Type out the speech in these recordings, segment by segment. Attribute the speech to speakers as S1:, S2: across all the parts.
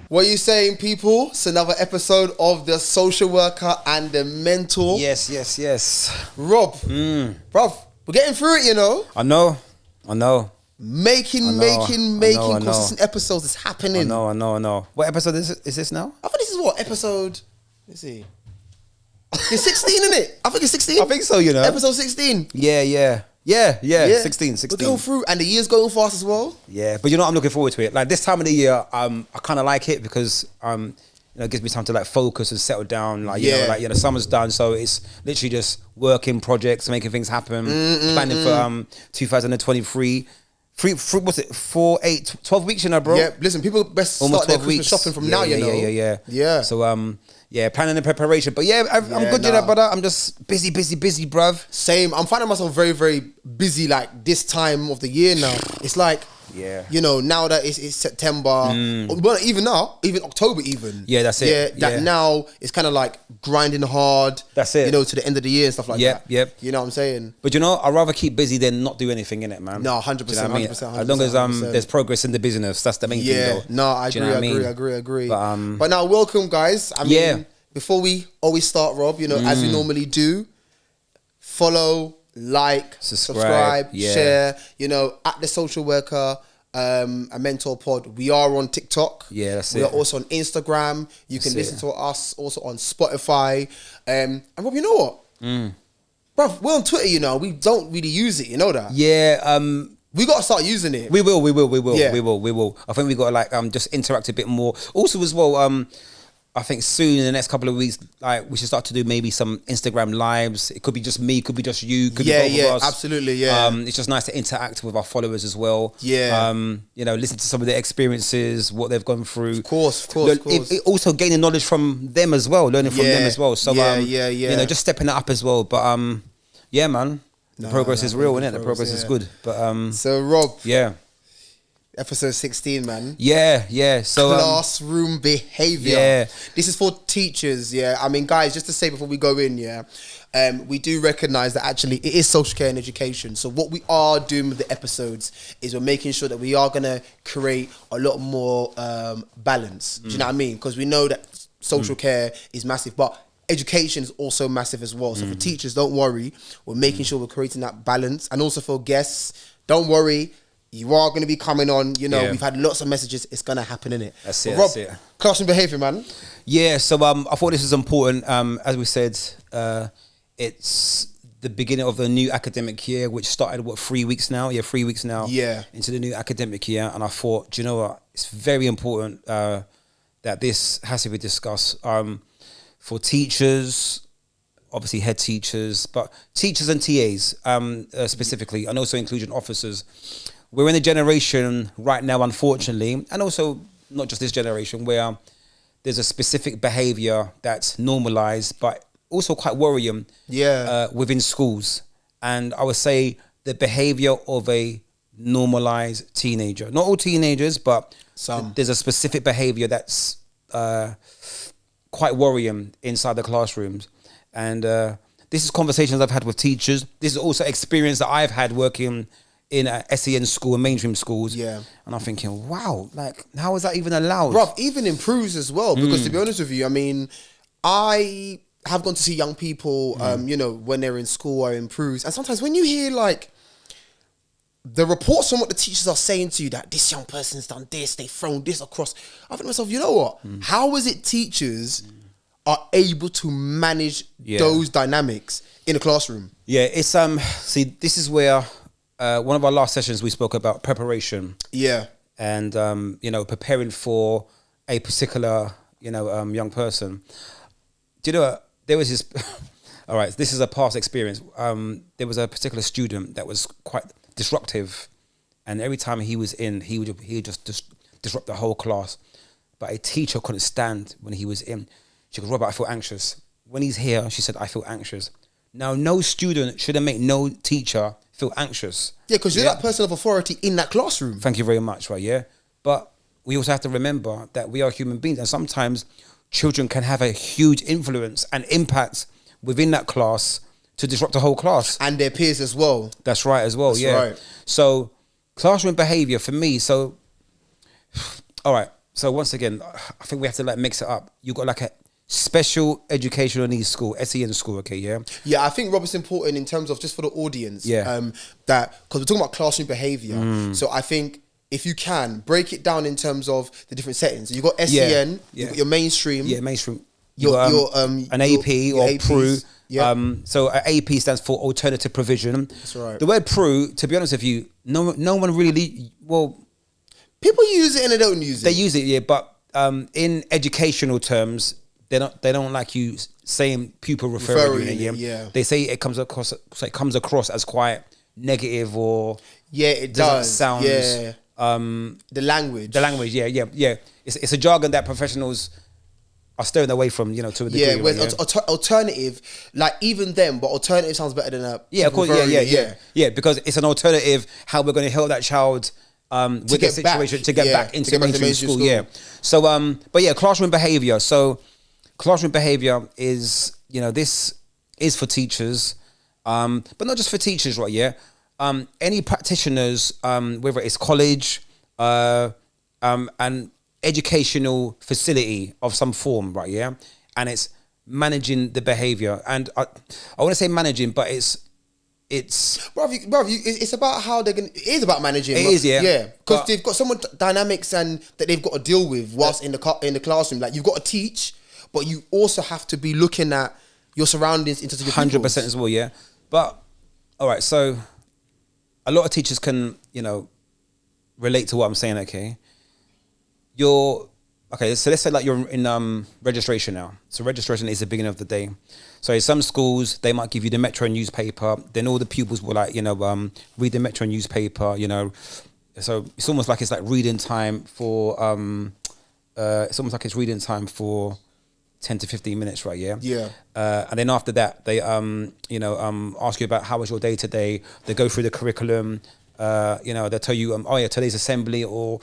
S1: What are you saying, people? It's another episode of The Social Worker and the Mentor.
S2: Yes.
S1: Rob, bruv, we're getting through it, you know.
S2: I know.
S1: Making consistent episodes. It's happening.
S2: I know. What episode is this now?
S1: I think this is what episode. Let's see. It's 16, isn't it? I think it's 16.
S2: I think so. You know,
S1: episode 16.
S2: Yeah. 16.
S1: We're going through, and the year's going fast as well.
S2: Yeah, but you know, I'm looking forward to it. Like this time of the year, I kind of like it because it gives me time to like focus and settle down. Like you know, summer's done, so it's literally just working projects, making things happen, planning for 2023. What's it? 12 weeks, you know, bro.
S1: Yeah, listen, people best start their Christmas shopping from now, you know. Yeah.
S2: So planning and preparation. But I'm good, you know, brother. I'm just busy, bruv.
S1: Same. I'm finding myself very, very busy like this time of the year now. It's like, you know, now that it's September, well, even October even.
S2: Yeah, that's it.
S1: Yeah, now it's kind of like grinding hard. That's it. You know, to the end of the year and stuff like that. Yep. You know what I'm saying?
S2: But you know, I'd rather keep busy than not do anything in it, man.
S1: No, 100%.
S2: You know
S1: 100%.
S2: As long as there's progress in the business, that's the main thing, though.
S1: No, I agree. But now, welcome, guys. I mean, before we always start, Rob, you know, as we normally do, follow, like, subscribe, share, you know, at The Social Worker, a Mentor Pod. We are on TikTok.
S2: Yeah, that's it.
S1: We are also on Instagram. You can listen to us also on Spotify. And Rob, you know what? Bruv, we're on Twitter, you know. We don't really use it, you know that?
S2: Yeah,
S1: we got to start using it.
S2: We will.
S1: Yeah.
S2: We will. I think we got to like just interact a bit more. Also as well, I think soon in the next couple of weeks, like we should start to do maybe some Instagram lives. It could be just me, could be just you, could be both of us.
S1: Absolutely, yeah.
S2: It's just nice to interact with our followers as well.
S1: Yeah.
S2: You know, listen to some of their experiences, what they've gone through.
S1: Of course.
S2: It also gaining knowledge from them as well, learning from them as well. So you know, just stepping it up as well. But yeah, man. The progress is real, isn't it? The progress is good. But
S1: so Rob.
S2: Yeah.
S1: Episode 16, man.
S2: Yeah. So
S1: classroom behaviour.
S2: Yeah.
S1: This is for teachers, yeah. I mean, guys, just to say before we go in, we do recognise that actually it is social care and education. So what we are doing with the episodes is we're making sure that we are going to create a lot more balance. Do you know what I mean? Because we know that social care is massive, but education is also massive as well. So for teachers, don't worry. We're making sure we're creating that balance. And also for guests, don't worry. You are going to be coming on, you know, we've had lots of messages. It's going to happen, innit?
S2: That's it,
S1: Rob, classroom behaviour, man.
S2: Yeah, so I thought this is important. As we said, it's the beginning of the new academic year, which started, 3 weeks now? Yeah, 3 weeks now.
S1: Yeah.
S2: Into the new academic year. And I thought, do you know what? It's very important that this has to be discussed for teachers, obviously head teachers, but teachers and TAs specifically, and also inclusion officers. We're in a generation right now, unfortunately, and also not just this generation, where there's a specific behaviour that's normalised, but also quite worrying within schools. And I would say the behaviour of a normalised teenager. Not all teenagers, but there's a specific behaviour that's quite worrying inside the classrooms. And this is conversations I've had with teachers. This is also experience that I've had working in a SEN school and mainstream schools. Yeah. And I'm thinking, wow, like, how is that even allowed?
S1: Bruv, even improves as well. Because to be honest with you, I mean, I have gone to see young people, you know, when they're in school or improves. And sometimes when you hear, like, the reports from what the teachers are saying to you, that this young person's done this, they've thrown this across. I think to myself, you know what? How is it teachers are able to manage those dynamics in a classroom?
S2: Yeah, it's, see, this is where... one of our last sessions, we spoke about preparation. Yeah. And, you know, preparing for a particular, you know, young person. Do you know, there was this, all right, this is a past experience. There was a particular student that was quite disruptive. And every time he was in, he would just disrupt the whole class. But a teacher couldn't stand when he was in. She goes, Robert, I feel anxious. When he's here, she said, I feel anxious. Now, no student should make no teacher feel anxious.
S1: Yeah, because you're that person of authority in that classroom.
S2: Thank you very much, right, yeah? But we also have to remember that we are human beings, and sometimes children can have a huge influence and impact within that class to disrupt the whole class.
S1: And their peers as well.
S2: That's right as well,
S1: That's right.
S2: So, classroom behaviour for me, so, all right, So once again, I think we have to like mix it up. You got like a special educational needs school, SEN school, okay, yeah?
S1: Yeah, I think, Rob, it's important in terms of just for the audience.
S2: Yeah.
S1: That, because we're talking about classroom behaviour. So I think if you can break it down in terms of the different settings. So you've got SEN, you've got your mainstream.
S2: Yeah, mainstream.
S1: Your
S2: an AP or
S1: APs.
S2: PRU.
S1: Yeah.
S2: So AP stands for alternative provision.
S1: That's right.
S2: The word PRU, to be honest with you, no one really, well,
S1: People use it and they don't use it.
S2: they use it, yeah, but in educational terms, they don't like you saying pupil referral unit,
S1: yeah.
S2: They say it comes across as quite negative or
S1: Yeah, it
S2: doesn't
S1: does.
S2: sound
S1: The language.
S2: yeah. It's a jargon that professionals are steering away from, to a degree.
S1: Yeah,
S2: right,
S1: whereas alternative, like even them, but alternative sounds better than a.
S2: Yeah, of course, yeah, because it's an alternative how we're going to help that child with the situation to get back into mainstream school. Yeah. So but yeah, classroom behaviour. So classroom behaviour is, this is for teachers, but not just for teachers, right? Yeah. Any practitioners, whether it's college, and educational facility of some form, right? Yeah. And it's managing the behaviour. And I want to say managing, but it's
S1: it's about how they're gonna. It is about managing.
S2: It is, yeah.
S1: Yeah, because they've got some dynamics and that they've got to deal with whilst in the classroom. Like, you've got to teach, but you also have to be looking at your surroundings into your
S2: 100% as well, yeah. But all right, so a lot of teachers can, relate to what I'm saying. Okay, so let's say like you're in registration now. So registration is the beginning of the day. So in some schools, they might give you the Metro newspaper. Then all the pupils will read the Metro newspaper, So it's almost like it's like reading time for, it's almost like it's reading time for 10 to 15 minutes, right? Yeah.
S1: Yeah.
S2: And then after that, they, ask you about how was your day today. They go through the curriculum. They'll tell you, today's assembly, or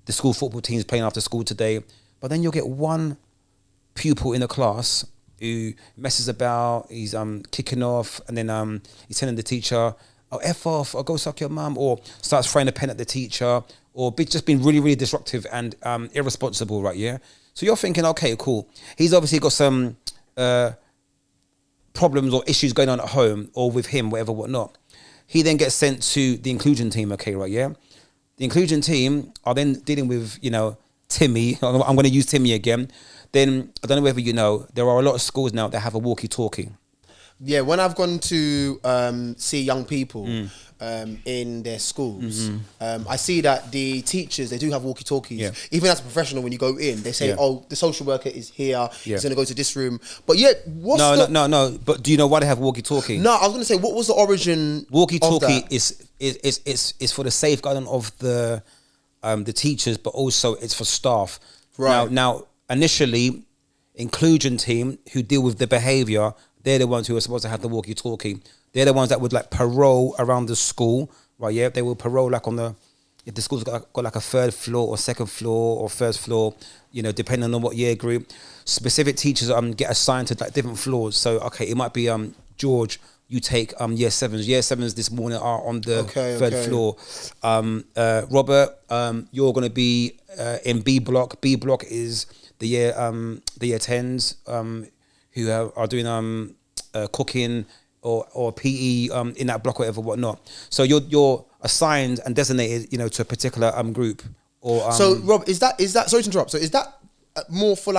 S2: the school football team's playing after school today. But then you'll get one pupil in the class who messes about, he's kicking off, and then he's telling the teacher, oh, F off, or go suck your mum, or starts throwing a pen at the teacher, or just being really, really disruptive and irresponsible, right, yeah? So you're thinking, okay, cool. He's obviously got some problems or issues going on at home, or with him, whatever, whatnot. He then gets sent to the inclusion team, okay, right, yeah? The inclusion team are then dealing with, Timmy. I'm going to use Timmy again. Then, I don't know whether there are a lot of schools now that have a walkie-talkie.
S1: Yeah, when I've gone to see young people in their schools, I see that the teachers, they do have walkie-talkies.
S2: Yeah.
S1: Even as a professional, when you go in, they say, oh, the social worker is here, he's going to go to this room. But yet,
S2: No. But do you know why they have walkie-talkie?
S1: No, I was going to say, what was the origin
S2: walkie-talkie
S1: of that?
S2: is for the safeguarding of the teachers, but also it's for staff.
S1: Right.
S2: Now, initially, inclusion team who deal with the behaviour, they're the ones who are supposed to have the walkie-talkie. They're the ones that would like parole around the school, right? Yeah, they will parole like if the school's got like a third floor or second floor or first floor, depending on what year group. Specific teachers get assigned to like different floors. So okay, it might be George, you take year sevens. Year sevens this morning are on the third floor. Robert, you're going to be in B block. B block is the year 10s who are doing cooking or PE in that block or whatever, whatnot. So you're assigned and designated, to a particular group. Or
S1: so Rob, is that sorry to interrupt? So is that more for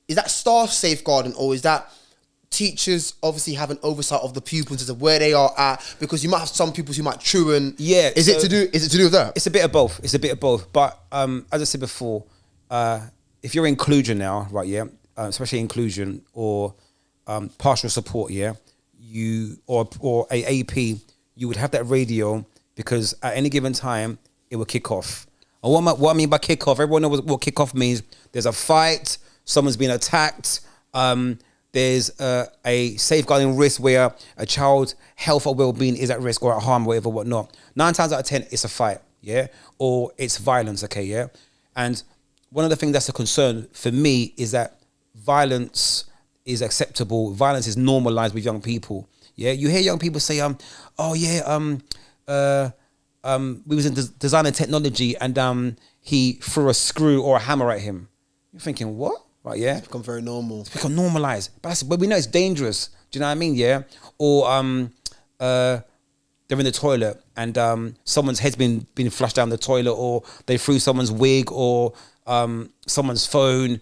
S1: is that staff safeguarding, or is that teachers obviously have an oversight of the pupils of where they are at? Because you might have some pupils who might truant.
S2: Yeah.
S1: Is it to do with that?
S2: It's a bit of both. But as I said before, if you're inclusion now, right? Yeah, especially inclusion or partial support, yeah, you or a AP, you would have that radio, because at any given time it will kick off. And what I mean by kick off, everyone knows what kick off means. There's a fight, someone's been attacked, there's a safeguarding risk where a child's health or well-being is at risk or at harm, whatever, whatnot. 9 times out of 10, it's a fight, yeah, or it's violence, okay, yeah. And one of the things that's a concern for me is that violence is acceptable. Violence is normalized with young people. Yeah, you hear young people say, we was in design and technology, and he threw a screw or a hammer at him. You're thinking, what? Right, yeah.
S1: It's become very normal.
S2: It's become normalized. But we know it's dangerous. Do you know what I mean? Yeah. Or they're in the toilet and someone's head's been flushed down the toilet, or they threw someone's wig or someone's phone.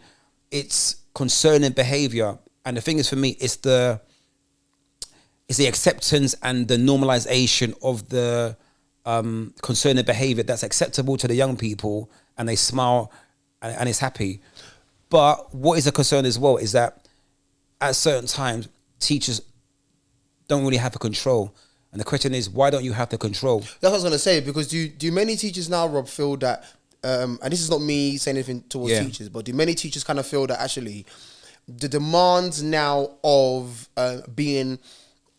S2: It's concerning behavior. And the thing is, for me, it's the acceptance and the normalization of the concerning behavior that's acceptable to the young people, and they smile and it's happy. But what is a concern as well is that at certain times, teachers don't really have the control. And the question is, why don't you have the control?
S1: That's what I was going to say, because do many teachers now, Rob, feel that, and this is not me saying anything towards teachers, but do many teachers kind of feel that actually the demands now of being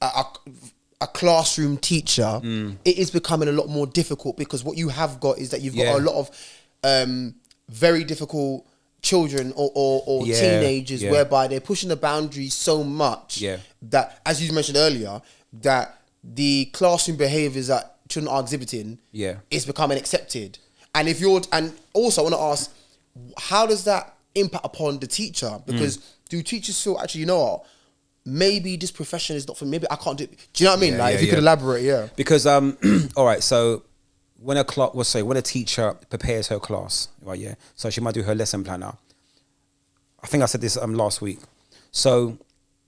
S1: a classroom teacher, it is becoming a lot more difficult, because what you have got is that you've got a lot of very difficult children or teenagers whereby they're pushing the boundaries so much that, as you mentioned earlier, that the classroom behaviours that children are exhibiting is becoming accepted. And and also I want to ask, how does that impact upon the teacher? Because do teachers feel, actually, you know what, maybe this profession is not for me, maybe I can't do it. Do you know what I mean? If you could elaborate,
S2: Because all right, so when a teacher prepares her class, right, so she might do her lesson planner. I think I said this last week. So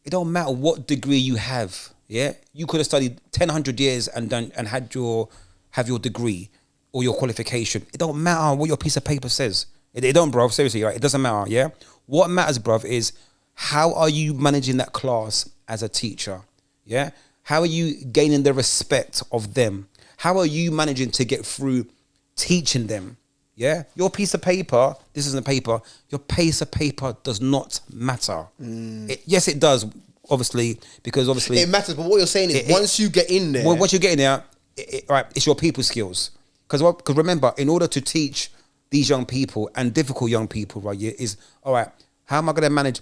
S2: it don't matter what degree you have, you could have studied 100 years and have your degree or your qualification. It don't matter what your piece of paper says. It don't, bruv. Seriously, right? It doesn't matter. What matters, bruv, is how are you managing that class as a teacher? How are you gaining the respect of them? How are you managing to get through teaching them? Your piece of paper, this isn't a paper, your piece of paper does not matter. Yes, it does, obviously, because obviously...
S1: It matters, but what you're saying is once you get in there...
S2: Well, once you get in there, right, it's your people skills. Because remember, in order to teach these young people and difficult young people, right, is, all right, how am I going to manage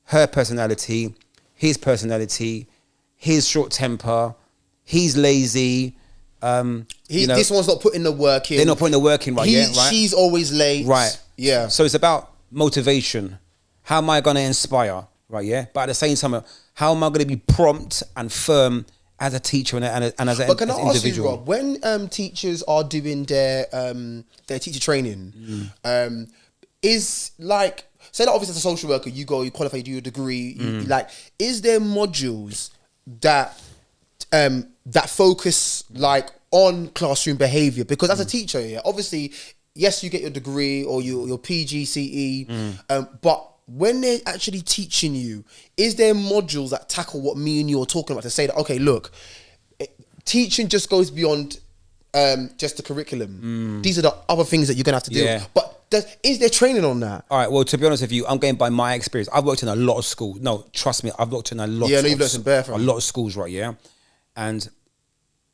S2: her personality, his personality, his short temper, he's lazy...
S1: this one's not putting the work in.
S2: They're not putting the work in, right? Right.
S1: She's always late.
S2: Right.
S1: Yeah.
S2: So it's about motivation. How am I going to inspire? Right. But at the same time, how am I going to be prompt and firm as a teacher and as an individual? But can I ask you, Rob,
S1: when teachers are doing their teacher training, is like, say that obviously as a social worker, you qualify, you do your degree, is there modules that focus like on classroom behaviour? Because as a teacher, obviously, yes, you get your degree or your PGCE, but when they're actually teaching you, is there modules that tackle what me and you are talking about, to say that, okay, look, teaching just goes beyond just the curriculum. These are the other things that you're gonna have to do. But is there training on that?
S2: All right, well, to be honest with you, I'm going by my experience. I've worked in a lot of schools. No, trust me, I've worked in a lot
S1: a
S2: lot of schools, right? And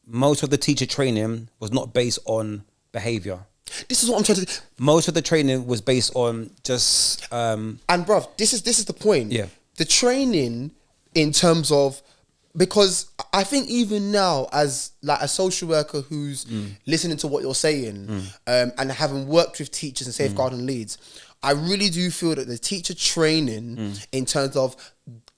S2: most of the teacher training was not based on behaviour.
S1: This is what I'm trying to...
S2: Most of the training was based on just...
S1: And bruv, this is the point. The training in terms of... Because I think even now, as like a social worker who's listening to what you're saying, and having worked with teachers and safeguarding leads, I really do feel that the teacher training in terms of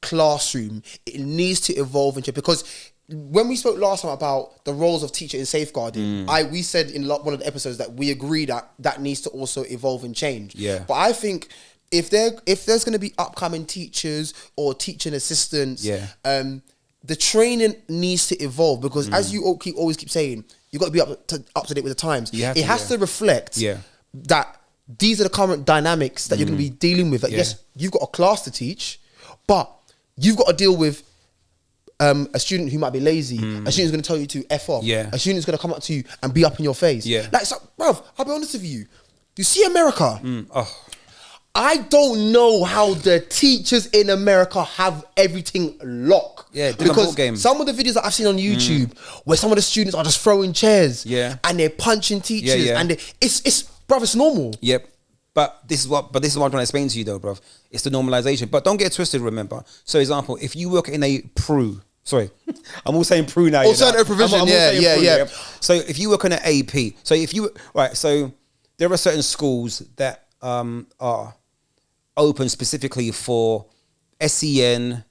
S1: classroom, it needs to evolve into... Because when we spoke last time about the roles of teacher in safeguarding, we said in one of the episodes that we agree that needs to also evolve and change. But I think if there's going to be upcoming teachers or teaching assistants, the training needs to evolve, because as you always keep saying, you've got to be up to date with the times. It has to reflect that these are the current dynamics that you're going to be dealing with. That yes, you've got a class to teach, but you've got to deal with a student who might be lazy, a student who's going to tell you to F off, a student who's going to come up to you and be up in your face. Like, so, bruv, I'll be honest with you. You see America? I don't know how the teachers in America have everything locked. Because some of the videos that I've seen on YouTube where some of the students are just throwing chairs and they're punching teachers and it's normal.
S2: But this is what I'm trying to explain to you though, bruv. It's the normalization. But don't get twisted, remember. So example, if you work in a PRU, Sorry, I'm all saying Prue now.
S1: Alternative provision,
S2: I'm all
S1: yeah,
S2: saying
S1: yeah,
S2: Prue,
S1: yeah.
S2: So if you work on an AP, so if you right, so there are certain schools that are open specifically for SEN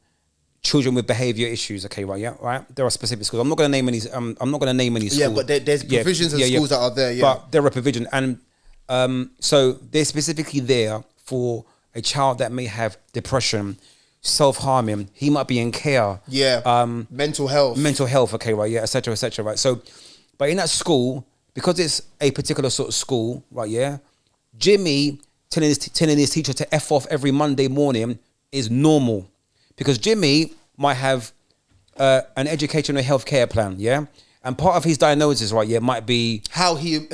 S2: children with behaviour issues. Okay, right, yeah, right. There are specific schools. I'm not going to name any. I'm not going to name any schools.
S1: Yeah, but there's provisions and schools that are there. Yeah,
S2: but there are provision, and so they're specifically there for a child that may have depression, self-harming. He might be in care.
S1: Yeah. Mental health.
S2: Okay, right, yeah, etc., right. So, but in that school, because it's a particular sort of school, right, yeah, Jimmy telling his teacher to F off every Monday morning is normal, because Jimmy might have an educational healthcare plan, yeah. And part of his diagnosis, right, yeah, might be
S1: how he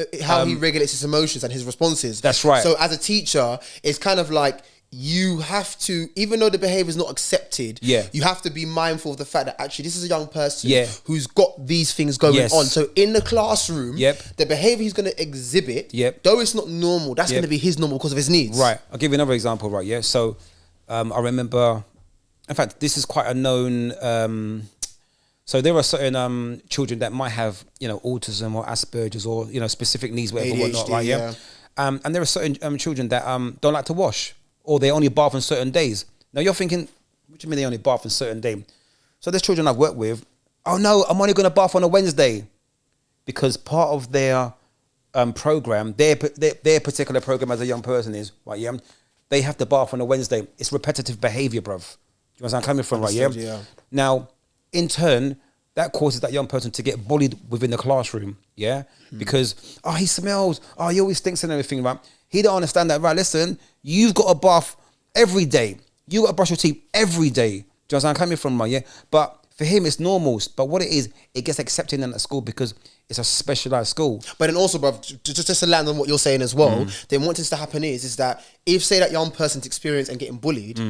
S1: regulates his emotions and his responses.
S2: That's right.
S1: So as a teacher, it's kind of like you have to, even though the behavior is not accepted,
S2: Yeah.
S1: you have to be mindful of the fact that actually this is a young person
S2: Yeah.
S1: who's got these things going
S2: Yes.
S1: on. So in the classroom,
S2: Yep.
S1: the behavior he's going to exhibit,
S2: Yep.
S1: though it's not normal, that's
S2: Yep.
S1: going to be his normal because of his needs.
S2: right. I'll give you another example, right, yeah. So I remember, in fact, this is quite a known. So there are certain children that might have, autism or Asperger's or specific needs, whatever, whatnot,
S1: ADHD,
S2: right? Yeah. And there are certain children that don't like to wash, or they only bath on certain days. Now you're thinking, what do you mean they only bath on certain day? So there's children I've worked with. Oh no, I'm only going to bath on a Wednesday, because part of their program, their particular program as a young person is, right? Yeah, they have to bath on a Wednesday. It's repetitive behavior, bruv. Do you know where I'm coming from, right? Yeah.
S1: Yeah.
S2: Now, in turn, that causes that young person to get bullied within the classroom, yeah? Because, he smells, he always stinks and everything, right? He don't understand that, right? Listen, you've got a bath every day. You got to brush your teeth every day. Do you know where I'm coming from, right? Yeah? But for him, it's normal. But what it is, it gets accepted in that school because it's a specialised school.
S1: But then also, bruv, just to land on what you're saying as well, then what tends to happen is that if, say, that young person's experienced and getting bullied,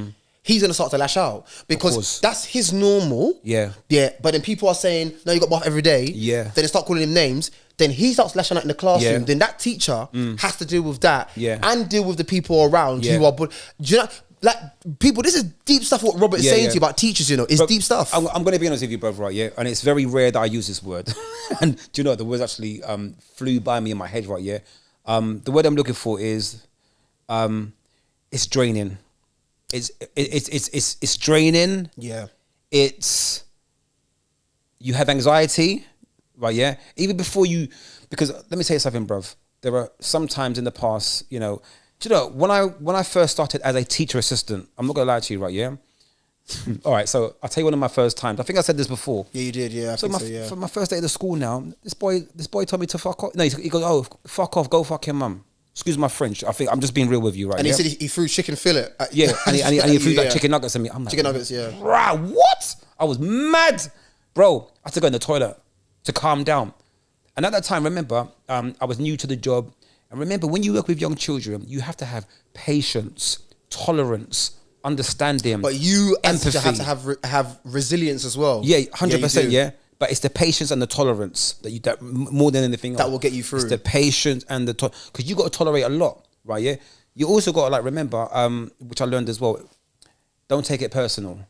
S1: he's going to start to lash out because that's his normal.
S2: Yeah.
S1: Yeah. But then people are saying, no, you got bath every day.
S2: Yeah.
S1: Then they start calling him names. Then he starts lashing out in the classroom.
S2: Yeah.
S1: Then that teacher has to deal with that.
S2: Yeah.
S1: And deal with the people around
S2: Yeah.
S1: who are bullied. Do you know, like, people, this is deep stuff what Robert is saying to you about teachers, It's deep stuff.
S2: I'm going to be honest with you, brother, right? Yeah. And it's very rare that I use this word. And do you know, the words actually flew by me in my head, right? Yeah. The word I'm looking for is, it's draining. It's draining.
S1: Yeah.
S2: It's, you have anxiety, right? Yeah. Even before you, because let me tell you something, bruv. There are some times in the past, do you know, when I first started as a teacher assistant, I'm not gonna lie to you, right? Yeah. All right. So I'll tell you one of my first times. I think I said this before.
S1: Yeah, you did. Yeah. I think so, yeah.
S2: For my first day at the school now, this boy told me to fuck off. No, he goes, oh, fuck off, go fuck your mum. Excuse my French. I think I'm just being real with you, right?
S1: And he said he threw chicken fillet.
S2: Yeah, and he threw like chicken nuggets at me. I'm like,
S1: chicken nuggets, yeah.
S2: Rah, what? I was mad, bro. I had to go in the toilet to calm down. And at that time, remember, I was new to the job. And remember, when you work with young children, you have to have patience, tolerance, understanding,
S1: but you
S2: empathy.
S1: have to have resilience as well.
S2: Yeah, 100%. Yeah. But it's the patience and the tolerance that more than anything else.
S1: That will get you through.
S2: It's the patience and the because you got to tolerate a lot, right? Yeah. You also got to remember, which I learned as well. Don't take it personal,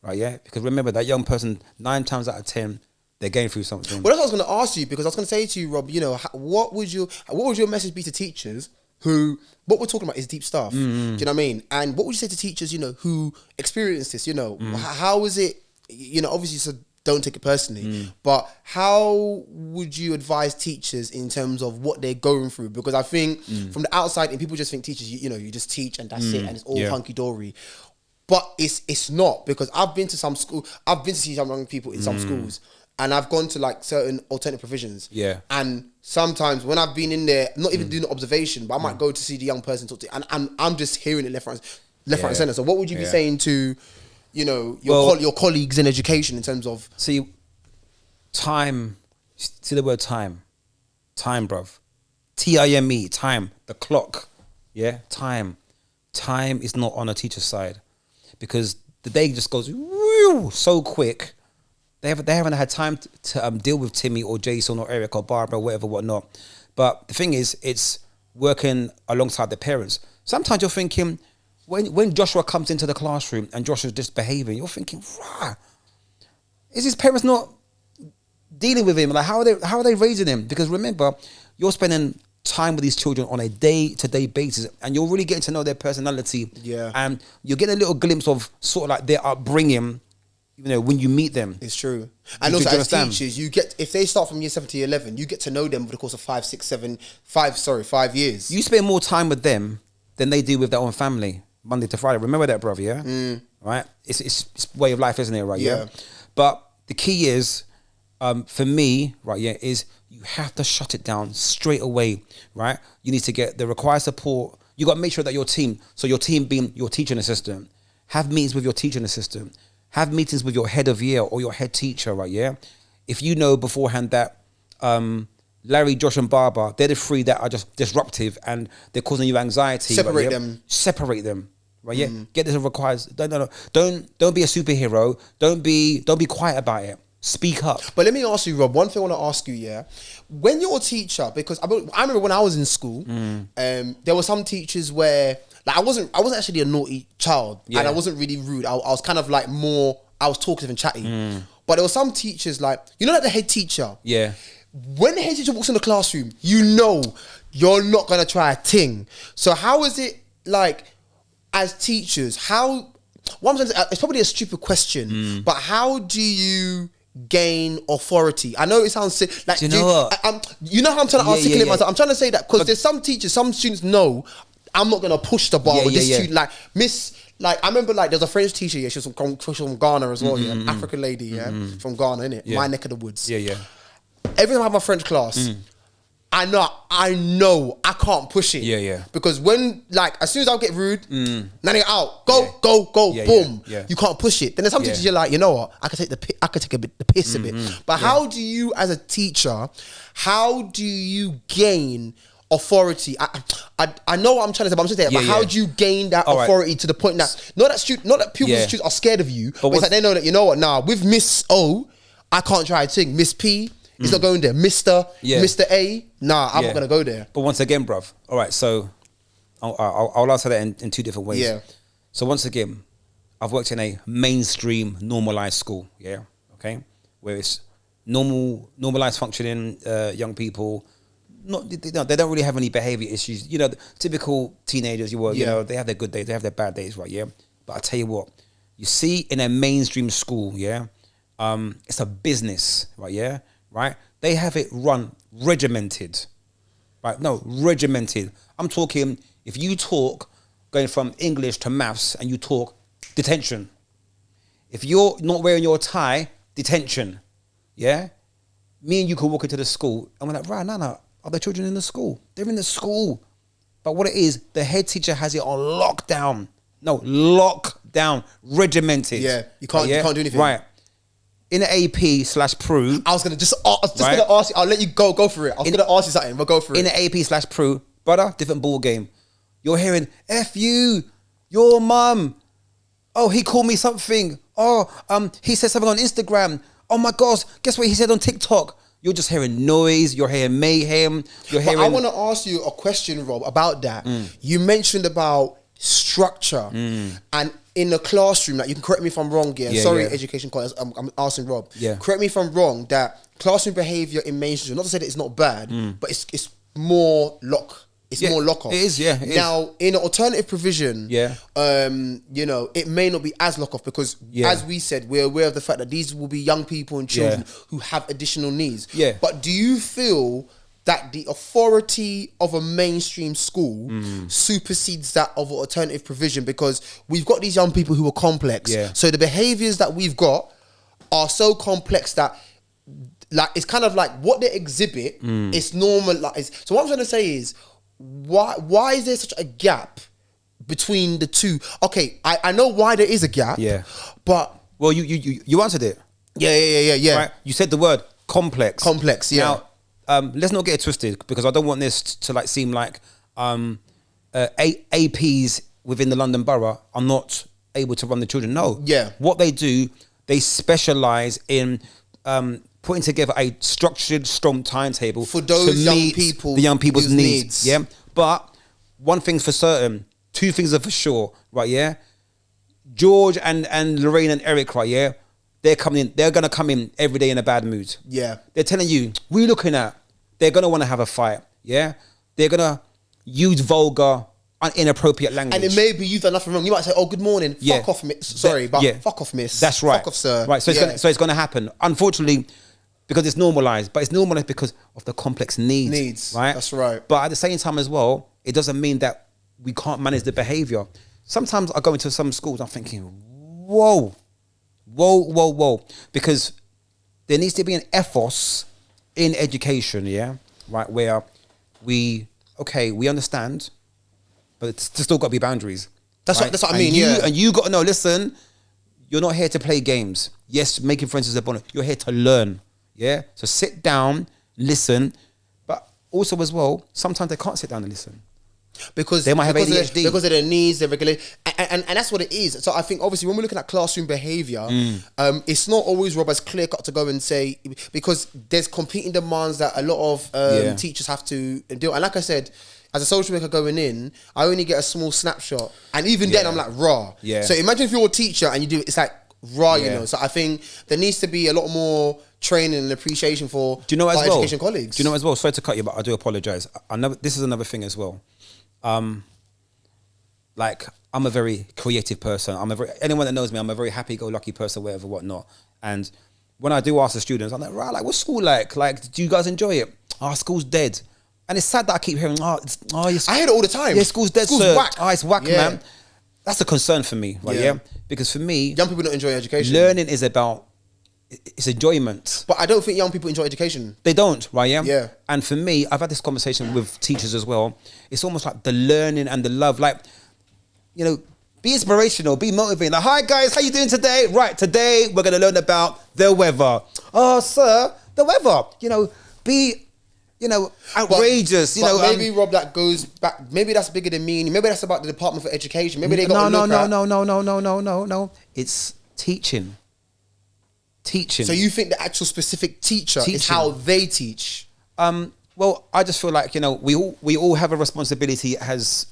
S2: right? Yeah. Because remember that young person 9 times out of 10 they're going through something.
S1: Well, that's what I was going to ask you, because I was going to say to you, Rob. What would your message be to teachers who, what we're talking about is deep stuff. Do you know what I mean? And what would you say to teachers, who experience this? How is it? Obviously, so don't take it personally. But how would you advise teachers in terms of what they're going through? Because I think from the outside, and people just think teachers, you just teach and that's it, and it's all hunky dory. But it's not, because I've been to some school. I've been to see some young people in some schools. And I've gone to certain alternative provisions. Yeah. And sometimes when I've been in there, not even doing the observation, but I might go to see the young person talk to, and I'm just hearing it left, right, and center. So what would you be saying to, your colleagues in education in terms of?
S2: See, time. See the word time. Time, bruv. Time. Time. The clock. Yeah. Time. Time is not on a teacher's side, because the day just goes woo, so quick. They haven't had time to deal with Timmy or Jason or Eric or Barbara or whatever, whatnot. But the thing is, it's working alongside the parents. Sometimes you're thinking, when Joshua comes into the classroom and Joshua's just behaving, you're thinking, rah, is his parents not dealing with him? Like, how are they raising him? Because remember, you're spending time with these children on a day-to-day basis, and you're really getting to know their personality.
S1: Yeah.
S2: And you're getting a little glimpse of sort of like their upbringing, when you meet them.
S1: It's true. And
S2: Do
S1: also
S2: you
S1: as
S2: understand?
S1: teachers, you get, if they start from year 7 to year 11, you get to know them over the course of 5 years.
S2: You spend more time with them than they do with their own family, Monday to Friday. Remember that, brother, yeah? Right? It's way of life, isn't it, right?
S1: Yeah.
S2: But the key is, for me, right, yeah, is you have to shut it down straight away, right? You need to get the required support. You got to make sure that your team being your teaching assistant, have meetings with your teaching assistant, have meetings with your head of year or your head teacher, right, yeah? If you know beforehand that Larry, Josh and Barbara, they're the three that are just disruptive and they're causing you anxiety.
S1: Separate
S2: right, yeah?
S1: them.
S2: Separate them. Right, yeah. Get this requires. Don't be a superhero. Don't be quiet about it. Speak up.
S1: But let me ask you, Rob, one thing I want to ask you, yeah? When you're a teacher, because I remember when I was in school, there were some teachers where, like, I wasn't actually a naughty child, and I wasn't really rude. I was kind of like I was talkative and chatty. But there were some teachers, like, like the head teacher.
S2: Yeah.
S1: When the head teacher walks in the classroom, you're not going to try a thing. So how is it, like, as teachers, what I'm saying is, it's probably a stupid question, but how do you gain authority? I know it sounds sick. Like,
S2: do you know what?
S1: You know how I'm trying to articulate myself? I'm trying to say that because there's some teachers, some students know I'm not going to push the bar with this student. Like, I remember, like, there's a French teacher, yeah, she was from Ghana as well, yeah, African lady, yeah, from Ghana, innit?
S2: Yeah.
S1: My neck of the woods.
S2: Yeah, yeah.
S1: Every time I have my French class, I know I can't push it.
S2: Yeah, yeah.
S1: Because when, like, as soon as I get rude, nanny out, go, boom.
S2: Yeah.
S1: You can't push it. Then there's some teachers you're like, you know what? I could take the piss a bit. But how do you, as a teacher, how do you gain authority? I know what I'm trying to say, but I'm just saying, but how do you gain that authority to the point that not that pupils and students are scared of you, but it's like they know that, you know what? Now with Miss O, I can't try a thing. Miss P. He's not going there. Mr. A, nah, I'm not going to go there.
S2: But once again, bruv, all right, so I'll answer that in two different ways.
S1: Yeah.
S2: So once again, I've worked in a mainstream normalized school, yeah, okay, where it's normalized functioning, young people, they don't really have any behavior issues. The typical teenagers, they have their good days, they have their bad days, right, yeah? But I tell you what, you see in a mainstream school, yeah, it's a business, right, yeah? Right? They have it run regimented. Right? No, regimented. I'm talking, if you talk going from English to maths and you talk, detention. If you're not wearing your tie, detention. Yeah? Me and you could walk into the school and we're like, right, no. Are the children in the school? They're in the school. But what it is, the head teacher has it on lockdown. No, lockdown, regimented.
S1: Yeah, you can't do anything.
S2: Right. In an AP/Pro.
S1: I was gonna gonna ask you. I'll let you go for it. I was gonna ask you something, but go for it.
S2: In an AP/Pro, brother, different ball game. You're hearing "F you, your mum." Oh, he called me something. Oh, he said something on Instagram. Oh my gosh, guess what he said on TikTok? You're just hearing noise. You're hearing mayhem.
S1: I want to ask you a question, Rob, about that. You mentioned about structure and in the classroom, like, you can correct me if I'm wrong here. Education college, I'm asking Rob.
S2: Yeah.
S1: Correct me if I'm wrong, that classroom behaviour in mainstream, not to say that it's not bad, but it's more more lock off.
S2: It is, yeah.
S1: Now, in an alternative provision, it may not be as lock off because, as we said, we're aware of the fact that these will be young people and children who have additional needs.
S2: Yeah.
S1: But do you feel that the authority of a mainstream school supersedes that of an alternative provision? Because we've got these young people who are complex.
S2: Yeah.
S1: So the behaviours that we've got are so complex that, like, it's kind of like what they exhibit is normal. So what I'm trying to say is, why is there such a gap between the two? Okay, I know why there is a gap.
S2: Yeah.
S1: But
S2: well, you answered it.
S1: Yeah.
S2: Right? You said the word complex.
S1: Complex. Yeah.
S2: Now, let's not get it twisted, because I don't want this to like seem like APs within the London Borough are not able to run the children. No.
S1: Yeah.
S2: What they do, they specialise in putting together a structured, strong timetable
S1: for those young people,
S2: the young people's needs. Yeah. But one thing's for certain, two things are for sure, right? Yeah. George and Lorraine and Eric, right? Yeah. they're coming in. They're gonna come in every day in a bad mood.
S1: Yeah.
S2: They're telling you, what are you looking at? They're gonna want to have a fight. Yeah. They're gonna use vulgar, inappropriate language.
S1: And it may be you've done nothing wrong. You might say, "Oh, good morning."
S2: Yeah.
S1: Fuck off, miss. Sorry, but fuck off, miss.
S2: That's right.
S1: Fuck off, sir.
S2: Right. So it's gonna happen. Unfortunately, because it's normalized, but it's normalized because of the complex needs. Right.
S1: That's right.
S2: But at the same time as well, it doesn't mean that we can't manage the behavior. Sometimes I go into some schools, I'm thinking, whoa, because there needs to be an ethos in education, yeah, right, where we understand, but it's still got to be boundaries.
S1: That's
S2: right?
S1: that's what I mean.
S2: And you got to know. Listen, you're not here to play games. Yes, making friends is a bonus. You're here to learn. Yeah, so sit down, listen, but also as well, sometimes they can't sit down and listen.
S1: Because
S2: they might have ADHD.
S1: Because of their needs, their regulation, and that's what it is. So I think obviously when we're looking at classroom behaviour, it's not always, Rob, as clear cut to go and say, because there's competing demands that a lot of teachers have to do. And like I said, as a social worker going in, I only get a small snapshot, and even then I'm like raw. Yeah. So imagine if you're a teacher and you do it's like raw, you know. So I think there needs to be a lot more training and appreciation for education colleagues.
S2: Do you know as well? Sorry to cut you, but I do apologise. This is another thing as well. Like I'm a very creative person. Anyone that knows me, I'm a very happy-go-lucky person, whatever, whatnot. And when I do ask the students, I'm like, right, like what's school like? Like, do you guys enjoy it? Oh, school's dead. And it's sad that I keep hearing, I
S1: hear it all the time.
S2: Yeah, school's dead,
S1: school's
S2: sir.
S1: Whack.
S2: Oh, it's whack, man. That's a concern for me, right? Yeah. Because for me,
S1: young people don't enjoy education.
S2: Learning is about it's enjoyment.
S1: But I don't think young people enjoy education.
S2: They don't, right?
S1: Yeah.
S2: And for me, I've had this conversation with teachers as well. It's almost like the learning and the love. Like, you know, be inspirational, be motivating. Like, hi guys, how you doing today? Right, today we're going to learn about the weather. Oh, sir, the weather. You know, be, you know, outrageous.
S1: But maybe, Rob, that goes back. Maybe that's bigger than me. Maybe that's about the Department for Education. Maybe they got
S2: No. It's teaching. Teaching.
S1: So you think the actual specific teacher is how they teach?
S2: Well, I just feel like, you know, we all have a responsibility as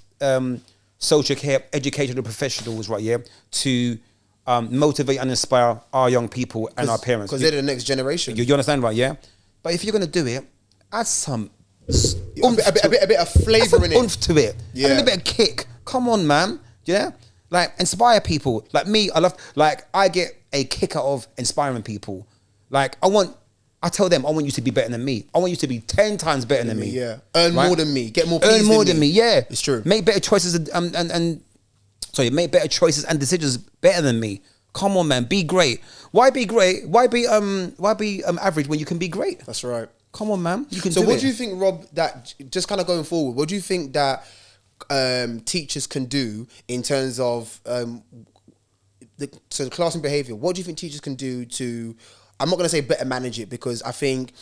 S2: social care educational professionals, right? Yeah, to motivate and inspire our young people and our parents
S1: because they're the next generation.
S2: You understand, right? Yeah. But if you're gonna do it, add some
S1: a bit of flavour in it.
S2: Oomph to it. Yeah. And a bit of kick. Come on, man. Yeah. Like inspire people. Like me, I get a kick out of inspiring people. Like I tell them I want you to be better than me. I want you to be 10 times better than me.
S1: Yeah. Earn more than me. Get more.
S2: Earn more than me. Yeah.
S1: It's true.
S2: Make better choices make better choices and decisions better than me. Come on, man. Be great. Why be great? Why be average when you can be great?
S1: That's right.
S2: Come on, man. You can do it.
S1: So what do you think, Rob, that just kind of going forward, what do you think that teachers can do in terms of the classroom behaviour? What do you think teachers can do to, I'm not going to say better manage it, because I think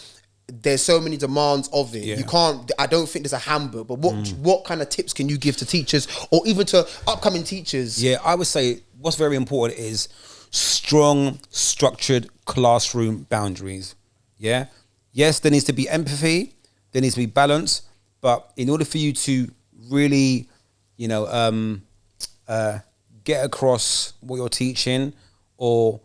S1: there's so many demands of it. Yeah. You can't, I don't think there's a handbook, but what kind of tips can you give to teachers or even to upcoming teachers?
S2: Yeah, I would say what's very important is strong, structured classroom boundaries. Yeah. Yes, there needs to be empathy, there needs to be balance, but in order for you to really, you know, get across what you're teaching or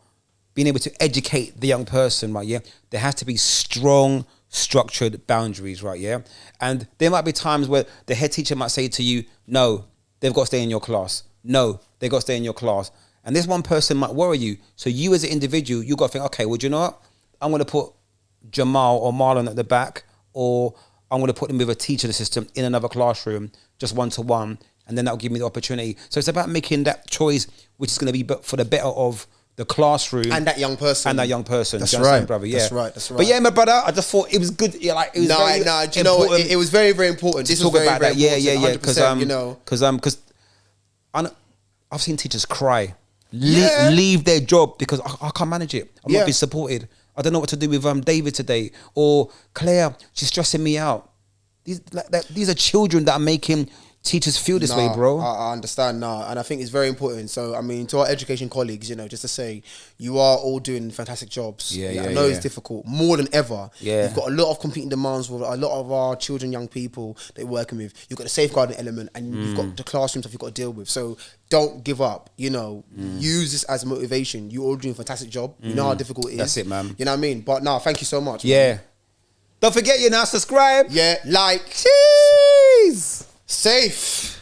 S2: being able to educate the young person, right, yeah, there has to be strong, structured boundaries, right, yeah? And there might be times where the head teacher might say to you, no, they've got to stay in your class. No, they've got to stay in your class. And this one person might worry you. So you as an individual, you got to think, okay, well, do you know what? I'm going to put Jamal or Marlon at the back, or I'm going to put them with a teaching assistant in another classroom, just one-to-one, and then that'll give me the opportunity. So it's about making that choice, which is going to be for the better of the classroom
S1: and that young person.
S2: That's
S1: right,
S2: brother. Yeah,
S1: that's right.
S2: But yeah, my brother, I just thought it was good. Yeah, like it was very
S1: do you know what? It was very, very important. This
S2: talk
S1: was very,
S2: about
S1: very
S2: that.
S1: important.
S2: Yeah. Because I've seen teachers cry, leave their job because I can't manage it. I'm not being supported. I don't know what to do with David today, or Claire. She's stressing me out. These are children that are making teachers feel this way, bro.
S1: I understand now, and I think it's very important. So, I mean, to our education colleagues, just to say, you are all doing fantastic jobs. I know it's difficult, more than ever. You've got a lot of competing demands with a lot of our children, young people that you're working with. You've got the safeguarding element, and you've got the classroom stuff you've got to deal with. So, don't give up. Use this as motivation. You're all doing a fantastic job. You know how difficult it is.
S2: That's it, man.
S1: You know what I mean? But no, thank you so much.
S2: Yeah.
S1: Man.
S2: Don't forget, you now subscribe.
S1: Yeah, like.
S2: Cheese.
S1: Safe.